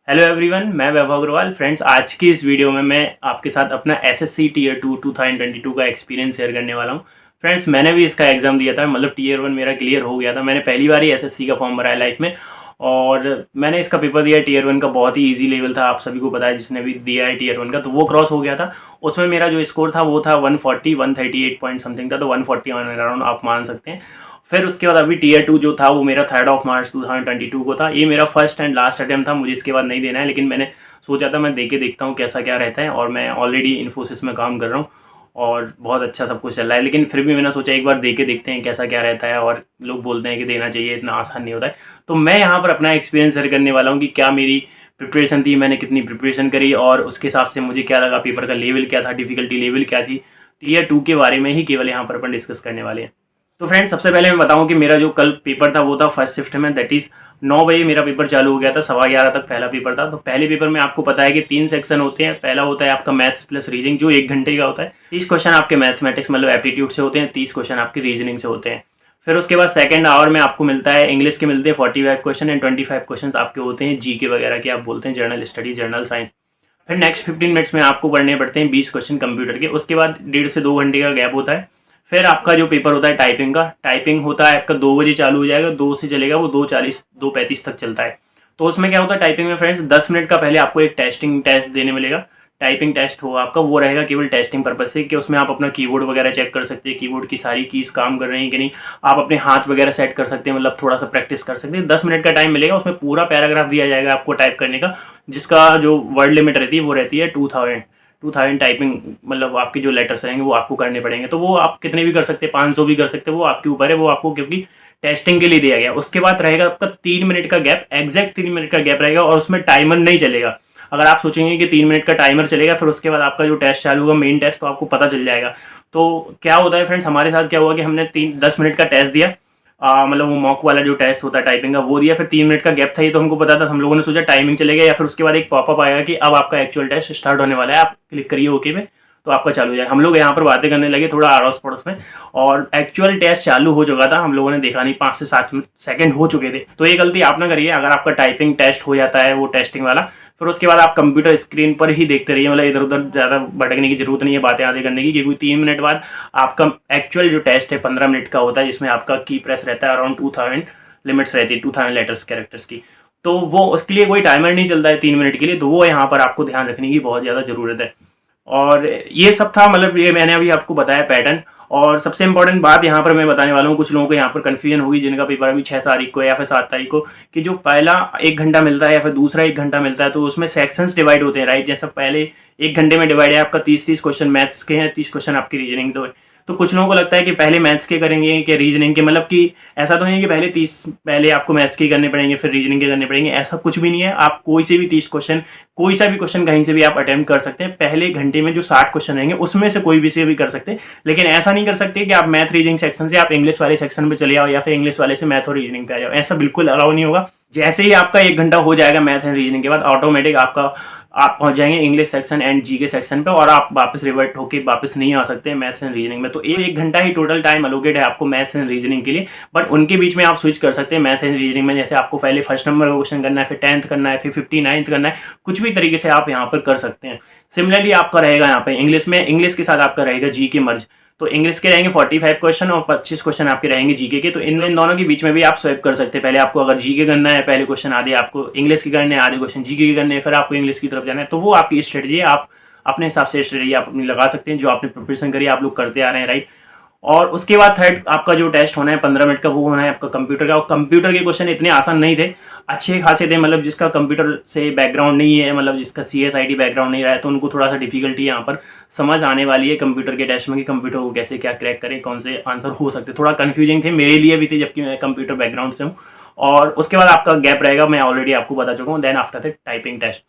Hello everyone, मैं वैभव Agarwal. Friends, आज की इस वीडियो में मैं आपके साथ अपना एसएससी टीयर 2 2022 का एक्सपीरियंस शेयर करने वाला हूं। फ्रेंड्स, मैंने भी इसका एग्ज़ाम दिया था, मतलब टीयर 1 मेरा क्लियर हो गया था। मैंने पहली बार ही एसएससी का फॉर्म भरा है लाइफ में, और मैंने इसका पेपर दिया टीयर 1 का। बहुत ही ईजी लेवल था, आप सभी को पता है जिसने भी दिया है टीयर 1 का, तो वो क्रॉस हो गया था। उसमें मेरा जो स्कोर था वो था 140 138 पॉइंट समथिंग था, तो 140 अराउंड आप मान सकते हैं। फिर उसके बाद अभी टीयर 2 जो था वो मेरा 3 मार्च 2022 को था। ये मेरा फर्स्ट एंड लास्ट अटेम्प्ट था, मुझे इसके बाद नहीं देना है, लेकिन मैंने सोचा था मैं दे के देखता हूँ कैसा क्या रहता है। और मैं ऑलरेडी इन्फोसिस में काम कर रहा हूँ और बहुत अच्छा सब कुछ चल रहा है, लेकिन फिर भी मैंने सोचा एक बार दे के देखते हैं कैसा क्या रहता है। और लोग बोलते हैं कि देना चाहिए, इतना आसान नहीं होता है। तो मैं यहाँ पर अपना एक्सपीरियंस शेयर करने वाला हूँ कि क्या मेरी प्रिपरेशन थी, मैंने कितनी प्रिपरेशन करी और उसके हिसाब से मुझे क्या लगा, पेपर का लेवल क्या था, डिफिकल्टी लेवल क्या थी। टीयर 2 के बारे में ही केवल यहाँ पर अपन डिस्कस करने वाले हैं। तो फ्रेंड्स, सबसे पहले मैं बताऊं कि मेरा जो कल पेपर था वो था फर्स्ट शिफ्ट में, दैट इज 9 बजे मेरा पेपर चालू हो गया था, 11:15 तक पहला पेपर था। तो पहले पेपर में आपको पता है कि 3 सेक्शन होते हैं। पहला होता है आपका मैथ्स प्लस रीजनिंग, जो 1 घंटे का होता है। 30 क्वेश्चन आपके मैथमेटिक्स मतलब एप्टीट्यूड से होते हैं, 30 क्वेश्चन आपके रीजनिंग से होते हैं। फिर उसके बाद सेकंड आवर में आपको मिलता है इंग्लिश के मिलते हैं 45 क्वेश्चन एंड 25 क्वेश्चन आपके होते हैं जीके वगैरह के, आप बोलते हैं जनरल स्टडी, जनरल साइंस। फिर नेक्स्ट 15 मिनट्स में आपको पढ़ने पड़ते हैं 20 क्वेश्चन कंप्यूटर के। उसके बाद 1.5 से 2 घंटे का गैप होता है। फिर आपका जो पेपर होता है टाइपिंग का, टाइपिंग होता है आपका 2 बजे चालू हो जाएगा, 2 से चलेगा वो 2:40 2:35 तक चलता है। तो उसमें क्या होता है टाइपिंग में फ्रेंड्स, 10 मिनट का पहले आपको एक टेस्टिंग टेस्ट देने मिलेगा। टाइपिंग टेस्ट होगा आपका, वो रहेगा केवल टेस्टिंग पर्पज से, कि उसमें आप अपना कीबोर्ड वगैरह चेक कर सकते हैं, कीबोर्ड की सारी कीज काम कर रही हैं कि नहीं। आप अपने हाथ वगैरह सेट कर सकते हैं, मतलब थोड़ा सा प्रैक्टिस कर सकते हैं। 10 मिनट का टाइम मिलेगा, उसमें पूरा पैराग्राफ दिया जाएगा आपको टाइप करने का, जिसका जो वर्ड लिमिट रहती है वो रहती है 2000 टाइपिंग, मतलब आपके जो लेटर्स रहेंगे वो आपको करने पड़ेंगे। तो वो आप कितने भी कर सकते हैं, 500 भी कर सकते हैं, वो आपके ऊपर है, वो आपको क्योंकि टेस्टिंग के लिए दिया गया। उसके बाद रहेगा आपका 3 मिनट का गैप, एग्जैक्ट 3 मिनट का गैप रहेगा, और उसमें टाइमर नहीं चलेगा। अगर आप सोचेंगे कि 3 मिनट का टाइमर चलेगा फिर उसके बाद आपका जो टेस्ट चालू होगा मेन टेस्ट, तो आपको पता चल जाएगा। तो क्या होता है फ्रेंड्स, हमारे साथ क्या हुआ कि हमने 10 मिनट का टेस्ट दिया, मतलब वो मॉक वाला जो टेस्ट होता है टाइपिंग का वो दिया। फिर 3 मिनट का गैप था, ये तो हमको पता था, हम लोगों ने सोचा टाइमिंग चलेगा, या फिर उसके बाद एक पॉपअप आएगा कि अब आपका एक्चुअल टेस्ट स्टार्ट होने वाला है, आप क्लिक करिए ओके पे, तो आपका चालू हो जाएगा। हम लोग यहाँ पर बातें करने लगे थोड़ा अड़ोस पड़ोस में, और एक्चुअल टेस्ट चालू हो चुका था, हम लोगों ने देखा नहीं, 5 से 7 सेकंड हो चुके थे। तो ये गलती आप ना करिए, अगर आपका टाइपिंग टेस्ट हो जाता है वो टेस्टिंग वाला, फिर उसके बाद आप कंप्यूटर स्क्रीन पर ही देखते रहिए, मतलब इधर उधर ज़्यादा भटकने की जरूरत नहीं है, बातें आगे करने की, क्योंकि 3 मिनट बाद आपका एक्चुअल जो टेस्ट है 15 मिनट का होता है, जिसमें आपका की प्रेस रहता है, अराउंड 2000 लिमिट्स रहती है, 2000 लेटर्स कैरेक्टर्स की। तो वो उसके लिए कोई टाइमर नहीं चलता है 3 मिनट के लिए, तो वो यहाँ पर आपको ध्यान रखने की बहुत ज़्यादा ज़रूरत है। और ये सब था, मतलब ये मैंने अभी आपको बताया पैटर्न। और सबसे इंपॉर्टेंट बात यहाँ पर मैं बताने वाला हूँ, कुछ लोगों को यहाँ पर कन्फ्यूजन होगी जिनका पेपर अभी 6 तारीख को है या फिर 7 तारीख को, कि जो पहला 1 घंटा मिलता है या फिर दूसरा 1 घंटा मिलता है, तो उसमें सेक्शंस डिवाइड होते हैं, राइट। जैसा पहले 1 घंटे में डिवाइड है आपका 30 क्वेश्चन मैथ्स के हैं, 30 क्वेश्चन आपकी रीजनिंग तो कुछ लोगों को लगता है कि पहले मैथ्स के करेंगे कि रीजनिंग के, मतलब कि ऐसा तो नहीं है कि पहले आपको मैथ्स के करने पड़ेंगे फिर रीजनिंग के करने पड़ेंगे, ऐसा कुछ भी नहीं है। आप कोई से भी 30 क्वेश्चन, कोई सा भी क्वेश्चन कहीं से भी आप अटेम्प्ट कर सकते हैं। पहले घंटे में जो 60 क्वेश्चन रहेंगे उसमें से कोई भी से भी कर सकते हैं, लेकिन ऐसा नहीं कर सकते कि आप मैथ रीजनिंग सेक्शन से आप इंग्लिश वाले सेक्शन में चले आओ, या फिर इंग्लिश वाले से मैथ और रीजनिंग पे आ जाओ, ऐसा बिल्कुल अलाउ नहीं होगा। जैसे ही आपका 1 घंटा हो जाएगा मैथ एंड रीजनिंग के बाद, ऑटोमेटिक आप पहुंच जाएंगे इंग्लिश सेक्शन एंड जी के सेक्शन पे, और आप वापस रिवर्ट होके वापस नहीं आ सकते मैथ्स एंड रीजनिंग में। तो 1 घंटा ही टोटल टाइम अलोकेट है आपको मैथ्स एंड रीजनिंग के लिए, बट उनके बीच में आप स्विच कर सकते हैं मैथ्स एंड रीजनिंग में। जैसे आपको पहले फर्स्ट नंबर का क्वेश्चन करना है, फिर 10th करना है, फिर 59th करना है, कुछ भी तरीके से आप यहाँ पर कर सकते हैं। सिमिलरली आपका रहेगा यहाँ पे इंग्लिश के साथ आपका रहेगा जी के मर्ज, तो इंग्लिश के रहेंगे 45 क्वेश्चन और 25 क्वेश्चन आपके रहेंगे जीके के। तो इन दोनों के बीच में भी आप स्वैप कर सकते हैं। पहले आपको अगर जीके करना है, पहले क्वेश्चन आधे आपको इंग्लिश के करने हैं, आधे क्वेश्चन जीके के करने हैं, फिर आपको इंग्लिश की तरफ जाना है। तो वो आपकी स्ट्रेटजी है, आप अपने हिसाब से स्ट्रेटजी आप अपनी लगा सकते हैं, जो आपने प्रिपरेशन करी आप लोग करते आ रहे हैं, राइट। और उसके बाद थर्ड आपका जो टेस्ट होना है 15 मिनट का, वो होना है आपका कंप्यूटर का। और कंप्यूटर के क्वेश्चन इतने आसान नहीं थे, अच्छे खासे थे, मतलब जिसका कंप्यूटर से बैकग्राउंड नहीं है, मतलब जिसका CSIT बैकग्राउंड नहीं रहा है, तो उनको थोड़ा सा डिफिकल्टी यहाँ पर समझ आने वाली है कंप्यूटर के टेस्ट में, कि कंप्यूटर को कैसे क्या क्रैक करें, कौन से आंसर हो सकते। थोड़ा कन्फ्यूजिंग थे मेरे लिए भी थे, जबकि मैं कंप्यूटर बैकग्राउंड से हूँ। और उसके बाद आपका गैप रहेगा, मैं ऑलरेडी आपको बता चुका हूँ, then after that typing test.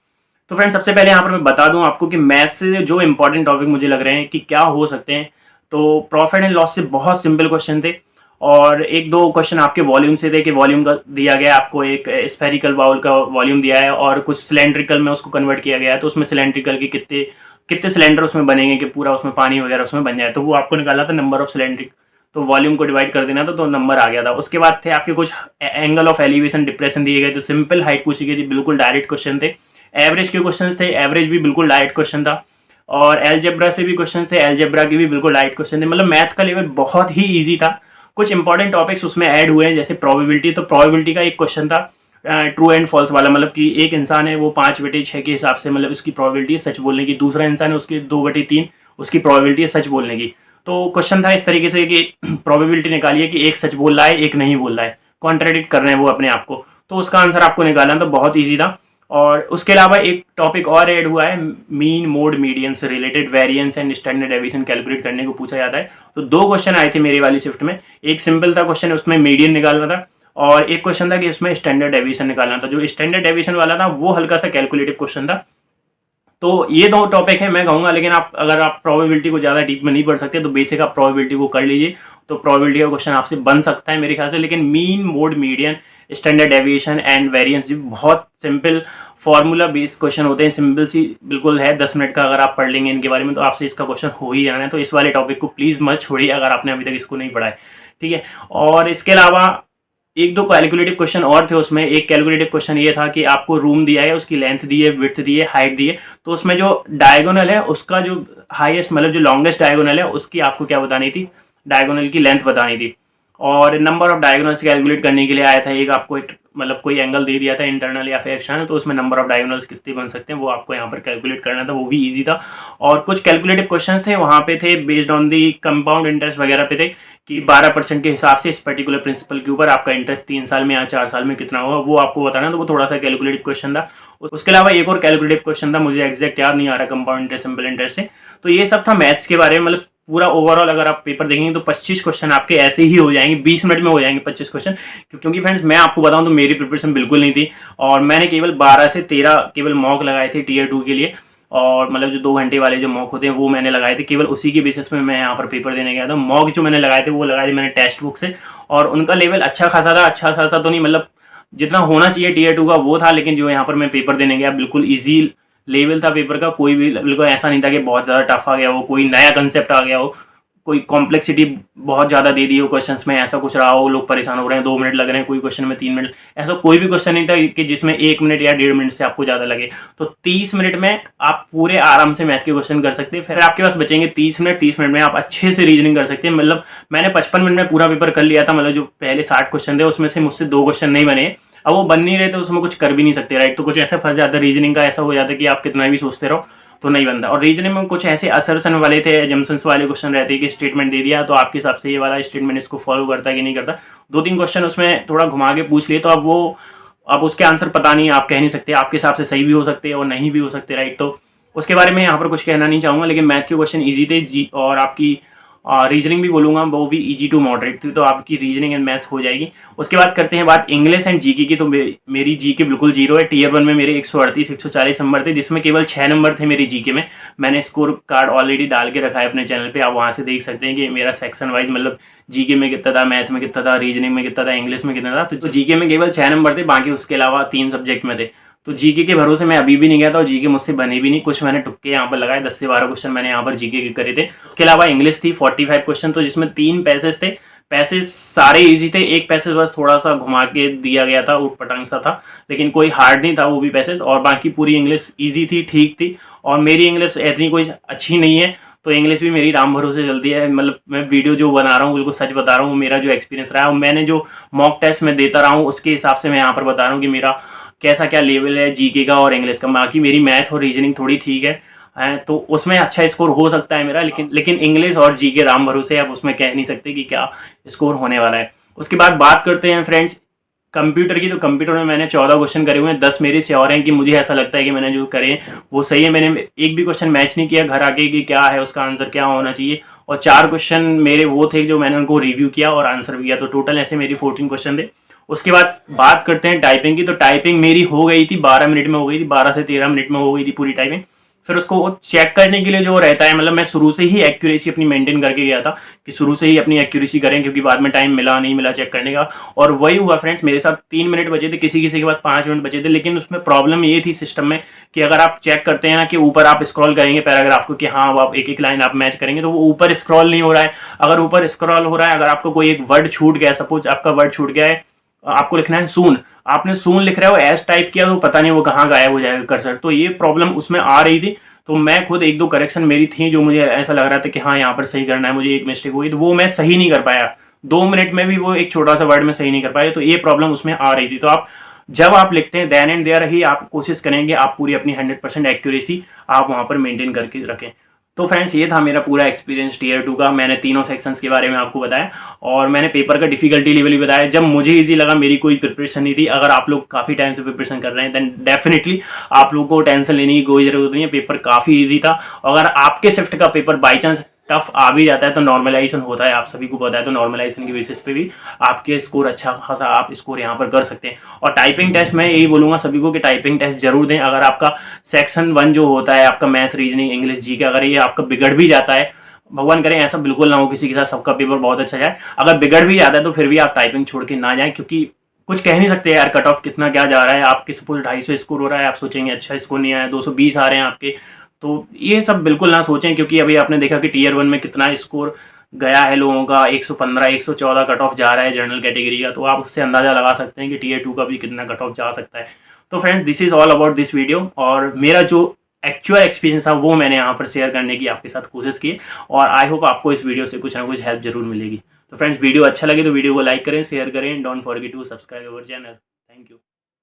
तो फ्रेंड्स, सबसे पहले यहाँ पर मैं बता दूँ आपको कि मैथ्स से जो इंपॉर्टेंट टॉपिक मुझे लग रहे हैं कि क्या हो सकते हैं, तो प्रॉफिट एंड लॉस से बहुत सिंपल क्वेश्चन थे, और 1-2 क्वेश्चन आपके वॉल्यूम से थे, कि वॉल्यूम का दिया गया आपको, एक स्फेरिकल बाउल का वॉल्यूम दिया है और कुछ सिलेंड्रिकल में उसको कन्वर्ट किया गया है, तो उसमें सिलेंड्रिकल के कितने कितने सिलेंडर उसमें बनेंगे कि पूरा उसमें पानी वगैरह उसमें बन जाए, तो वो आपको निकालना था नंबर ऑफ सिलेंड्रिक, तो वॉल्यूम को डिवाइड कर देना था, तो नंबर आ गया था। उसके बाद थे आपके कुछ एंगल ऑफ एलिवेशन डिप्रेशन दिए गए, तो सिंपल हाइट पूछी गई थी, बिल्कुल डायरेक्ट क्वेश्चन थे। एवरेज के क्वेश्चन थे, एवरेज भी बिल्कुल लाइट क्वेश्चन था, और एलजेब्रा से भी क्वेश्चन थे, एलजेब्रा के भी बिल्कुल लाइट क्वेश्चन थे। मतलब मैथ का लेवल बहुत ही ईजी था। कुछ इंपॉर्टेंट टॉपिक्स उसमें ऐड हुए हैं, जैसे प्रोबेबिलिटी। तो प्रोबेबिलिटी का एक क्वेश्चन था ट्रू एंड फॉल्स वाला, मतलब कि एक इंसान है वो 5/6 के हिसाब से मतलब उसकी प्रोबेबिलिटी है सच बोलने की, दूसरा इंसान है उसकी 2/3 उसकी प्रोबेबिलिटी है सच बोलने की। तो क्वेश्चन था इस तरीके से कि प्रोबेबिलिटी निकालिए कि एक सच बोल रहा है एक नहीं बोल रहा है, कॉन्ट्राडिक्ट कर रहे हैं वो अपने आप को, तो उसका आंसर आपको निकालना तो बहुत ईजी था। और उसके अलावा एक टॉपिक और ऐड हुआ है, मीन मोड मीडियन से related variance and standard deviation calculate करने को पूछा जाता है। तो 2 क्वेश्चन आए थे मेरी वाली शिफ्ट में, एक सिंपल था क्वेश्चन, उसमें मीडियन निकालना था, और एक क्वेश्चन था कि उसमें स्टैंडर्ड डेविएशन निकालना था। जो स्टैंडर्ड डेविएशन वाला था वो हल्का सा कैलकुलेटिव क्वेश्चन था। तो ये 2 टॉपिक है मैं कहूँगा, लेकिन आप अगर आप प्रोबेबिलिटी को ज़्यादा डीप में नहीं पढ़ सकते तो बेसिक आप प्रोबेबिलिटी को कर लीजिए, तो प्रोबेबिलिटी का क्वेश्चन आपसे बन सकता है मेरे ख्याल से। लेकिन mean mode median standard deviation and variance भी बहुत सिंपल फॉर्मूला बेस्ड क्वेश्चन होते हैं, सिंपल सी बिल्कुल है। 10 मिनट का अगर आप पढ़ लेंगे इनके बारे में तो आपसे इसका क्वेश्चन हो ही जाना है। तो इस वाले टॉपिक को प्लीज़ मत छोड़िए अगर आपने अभी तक इसको नहीं पढ़ा है, ठीक है। और इसके अलावा 1-2 कैलकुलेटिव क्वेश्चन और थे उसमें। एक कैलकुलेटिव क्वेश्चन ये था कि आपको रूम दिया है, उसकी लेंथ दी है, विड्थ दी है, हाइट दी है, तो उसमें जो डायगोनल है उसका जो हाईएस्ट मतलब जो लॉन्गेस्ट डायगोनल है उसकी आपको क्या बतानी थी, डायगोनल की लेंथ बतानी थी। और नंबर ऑफ डायगोनल्स कैलकुलेट करने के लिए आया था एक, आपको एक मतलब कोई एंगल दे दिया था इंटरनल या फिर एक्सटर्नल, तो उसमें नंबर ऑफ डायगोनल्स कितने बन सकते हैं वो आपको यहाँ पर कैलकुलेट करना था, वो भी इजी था। और कुछ कैलकुलेटिव क्वेश्चन थे वहाँ पे थे based on the compound interest वगैरह पे थे कि 12% के हिसाब से इस पर्टिकुलर प्रिंसिपल के ऊपर आपका इंटरेस्ट 3 साल में या 4 साल में कितना होगा वो आपको बताना, तो वो थोड़ा सा कैलकुलेटिव क्वेश्चन था। उसके अलावा एक और कैलकुलेटिव क्वेश्चन था, मुझे एग्जैक्ट याद नहीं आ रहा, कंपाउंड इंटरेस्ट सिंपल इंटरेस्ट से। तो ये सब था मैथ्स के बारे में। मतलब पूरा ओवरऑल अगर आप पेपर देखेंगे तो 25 क्वेश्चन आपके ऐसे ही हो जाएंगे, 20 मिनट में हो जाएंगे 25 क्वेश्चन। क्योंकि फ्रेंड्स मैं आपको बताऊं तो मेरी प्रिपरेशन बिल्कुल नहीं थी, और मैंने केवल 12 से 13 केवल मॉक लगाए थे टीयर 2 के लिए, और मतलब जो 2 घंटे वाले जो मॉक होते हैं वो मैंने लगाए थे, केवल उसी के बेसिस में मैं यहाँ पर पेपर देने गया था। मॉक जो मैंने लगाए थे वो लगाए थे मैंने टेक्स्ट बुक से, और उनका लेवल अच्छा खासा था, अच्छा खासा तो नहीं मतलब जितना होना चाहिए टीयर 2 का वो था, लेकिन जो यहाँ पर मैं पेपर देने गया बिल्कुल ईजी लेवल था पेपर का। कोई भी बिल्कुल ऐसा नहीं था कि बहुत ज़्यादा टफ आ गया हो, कोई नया कंसेप्ट आ गया हो, कोई कॉम्प्लेक्सिटी बहुत ज़्यादा दे दी हो क्वेश्चंस में, ऐसा कुछ रहा हो लोग परेशान हो रहे हैं 2 मिनट लग रहे हैं कोई क्वेश्चन में 3 मिनट, ऐसा कोई भी क्वेश्चन नहीं था कि जिसमें 1 मिनट या 1.5 मिनट से आपको ज़्यादा लगे। तो 30 मिनट में आप पूरे आराम से मैथ के क्वेश्चन कर सकते हैं। फिर आपके पास बचेंगे 30 मिनट, 30 मिनट में आप अच्छे से रीजनिंग कर सकते हैं। मतलब मैंने 55 मिनट में पूरा पेपर कर लिया था। मतलब जो पहले 60 क्वेश्चन थे उसमें से मुझसे 2 क्वेश्चन नहीं बने, अब वो बन नहीं रहे तो उसमें कुछ कर भी नहीं सकते, राइट। तो कुछ ऐसा फंस जाता है रीजनिंग का, ऐसा हो जाता है कि आप कितना भी सोचते रहो तो नहीं बनता। और रीजनिंग में कुछ ऐसे असर्शन वाले थे, एजम्पशंस वाले क्वेश्चन रहते हैं कि स्टेटमेंट दे दिया तो आपके हिसाब से ये वाला स्टेटमेंट इसको फॉलो करता है कि नहीं करता। 2-3 क्वेश्चन उसमें थोड़ा घुमा के पूछ लिए तो अब वो अब उसके आंसर पता नहीं, आप कह नहीं सकते, आपके हिसाब से सही भी हो सकते हैं और नहीं भी हो सकते, राइट। तो उसके बारे में यहाँ पर कुछ कहना नहीं चाहूँगा, लेकिन मैथ के क्वेश्चन ईजी थे जी। और आपकी रीजनिंग भी बोलूँगा वो भी इजी टू मॉडरेट थी, तो आपकी रीजनिंग एंड मैथ्स हो जाएगी। उसके बाद करते हैं बात इंग्लिश एंड जीके की। तो मेरी जीके बिल्कुल जीरो है। टीयर 1 में मेरे 138-140 नंबर थे, जिसमें केवल 6 नंबर थे मेरी जीके में। मैंने स्कोर कार्ड ऑलरेडी डाल के रखा है अपने चैनल पे, आप वहाँ से देख सकते हैं कि मेरा सेक्शन वाइज मतलब जीके में कितना था, मैथ में कितना था, रीजनिंग में कितना था, इंग्लिश में कितना था। तो जीके में केवल 6 नंबर थे, बाकी उसके अलावा 3 सब्जेक्ट में थे। तो जीके के भरोसे मैं अभी भी नहीं गया था और जीके मुझसे बने भी नहीं। कुछ मैंने टुक्के यहाँ पर लगाए, 10 से 12 क्वेश्चन मैंने यहाँ पर जीके के करे थे। उसके अलावा इंग्लिश थी 45 क्वेश्चन, तो जिसमें 3 पैसेज थे। पैसेज सारे इजी थे, एक पैसेज बस थोड़ा सा घुमा के दिया गया था, उठ पटांग सा था, लेकिन कोई हार्ड नहीं था वो भी पैसेज। और बाकी पूरी इंग्लिश ईजी थी, ठीक थी। और मेरी इंग्लिश इतनी कोई अच्छी नहीं है, तो इंग्लिश भी मेरी राम भरोसे चलती है। मतलब मैं वीडियो जो बना रहा हूँ बिल्कुल सच बता रहा हूँ, मेरा जो एक्सपीरियंस रहा है, मैंने जो मॉक टेस्ट में देता रहा हूँ उसके हिसाब से मैं यहाँ पर बता रहा हूँ कि मेरा कैसा क्या लेवल है जीके का और इंग्लिश का। बाकी मेरी मैथ और रीजनिंग थोड़ी ठीक है तो उसमें अच्छा स्कोर हो सकता है मेरा, लेकिन इंग्लिश और जीके राम भरोसे, आप उसमें कह नहीं सकते कि क्या स्कोर होने वाला है। उसके बाद बात करते हैं फ्रेंड्स कंप्यूटर की। तो कंप्यूटर में मैंने 14 क्वेश्चन करे हुए हैं, 10 मेरे श्योर हैं कि मुझे ऐसा लगता है कि मैंने जो करे वो सही है। मैंने एक भी क्वेश्चन मैच नहीं किया घर आके कि क्या है उसका आंसर क्या होना चाहिए। और 4 क्वेश्चन मेरे वो थे जो मैंने उनको रिव्यू किया और आंसर भी किया, तो टोटल ऐसे मेरी 14 क्वेश्चन थे। उसके बाद बात करते हैं टाइपिंग की। तो टाइपिंग मेरी हो गई थी 12 मिनट में हो गई थी, 12 से 13 मिनट में हो गई थी पूरी टाइपिंग। फिर उसको चेक करने के लिए जो रहता है, मतलब मैं शुरू से ही एक्यूरेसी अपनी मेंटेन करके गया था कि शुरू से ही अपनी एक्यूरेसी करें, क्योंकि बाद में टाइम मिला नहीं मिला चेक करने का। और वही हुआ फ्रेंड्स, मेरे साथ 3 मिनट बचे थे, किसी किसी के पास 5 मिनट बचे थे। लेकिन उसमें प्रॉब्लम ये थी सिस्टम में कि अगर आप चेक करते हैं ना कि ऊपर आप स्क्रॉल करेंगे पैराग्राफ को कि हाँ आप एक एक लाइन आप मैच करेंगे, तो वो ऊपर स्क्रॉल नहीं हो रहा है। अगर ऊपर स्क्रॉल हो रहा है, अगर आपको कोई एक वर्ड छूट गया, सपोज आपका वर्ड छूट गया है, आपको लिखना है सून, आपने सून लिख रहे हो एस टाइप किया तो पता नहीं वो कहाँ गायब हो जाएगा कर्सर। तो ये प्रॉब्लम उसमें आ रही थी, तो मैं खुद एक दो करेक्शन मेरी थी जो मुझे ऐसा लग रहा था कि हाँ यहाँ पर सही करना है, मुझे एक मिस्टेक हुई, तो वो मैं सही नहीं कर पाया। 2 मिनट में भी वो एक छोटा सा वर्ड में सही नहीं कर पाया, तो ये प्रॉब्लम उसमें आ रही थी। तो आप जब आप लिखते हैं देन एंड देयर ही आप कोशिश करेंगे आप पूरी अपनी 100% एक्यूरेसी आप वहाँ पर मेंटेन करके रखें। तो फ्रेंड्स ये था मेरा पूरा एक्सपीरियंस टीयर 2 का। मैंने तीनों सेक्शंस के बारे में आपको बताया और मैंने पेपर का डिफिकल्टी लेवल भी बताया। जब मुझे इजी लगा, मेरी कोई प्रिपरेशन नहीं थी। अगर आप लोग काफ़ी टाइम से प्रिपरेशन कर रहे हैं देन डेफिनेटली आप लोगों को टेंशन लेने की कोई ज़रूरत नहीं है, पेपर काफ़ी ईजी था। अगर आपके शिफ्ट का पेपर बाई चांस टफ आ भी जाता है तो नॉर्मलाइजेशन होता है, आप सभी को पता है। तो नॉर्मलाइजेशन की बेसिस पे भी आपके स्कोर अच्छा खासा आप स्कोर यहाँ पर कर सकते हैं। और टाइपिंग टेस्ट मैं यही बोलूँगा सभी को कि टाइपिंग टेस्ट जरूर दें। अगर आपका सेक्शन 1 जो होता है आपका मैथ्स, रीजनिंग, इंग्लिश, जी के, अगर ये आपका बिगड़ भी जाता है, भगवान करें ऐसा बिल्कुल ना हो किसी के साथ, सबका पेपर बहुत अच्छा जाए, अगर बिगड़ भी जाता है तो फिर भी आप टाइपिंग छोड़ के ना जाएं, क्योंकि कुछ कह नहीं सकते यार कट ऑफ कितना क्या जा रहा है। आपके सपोज 250 स्कोर हो रहा है, आप सोचेंगे अच्छा स्कोर नहीं आया, 220 आ रहे हैं आपके, तो ये सब बिल्कुल ना सोचें। क्योंकि अभी आपने देखा कि टीयर 1 में कितना स्कोर गया है लोगों का, 115 114 कट ऑफ जा रहा है जनरल कैटेगरी का, तो आप उससे अंदाजा लगा सकते हैं कि टीयर 2 का भी कितना कट ऑफ जा सकता है। तो friends this is all about this video, और मेरा जो एक्चुअल एक्सपीरियंस था वो मैंने यहाँ पर शेयर करने की आपके साथ कोशिश की, और आई होप आपको इस वीडियो से कुछ ना कुछ हेल्प जरूर मिलेगी। तो फ्रेंड्स वीडियो अच्छा लगे तो वीडियो को लाइक करें, शेयर करें, don't forget to subscribe our channel. Thank you.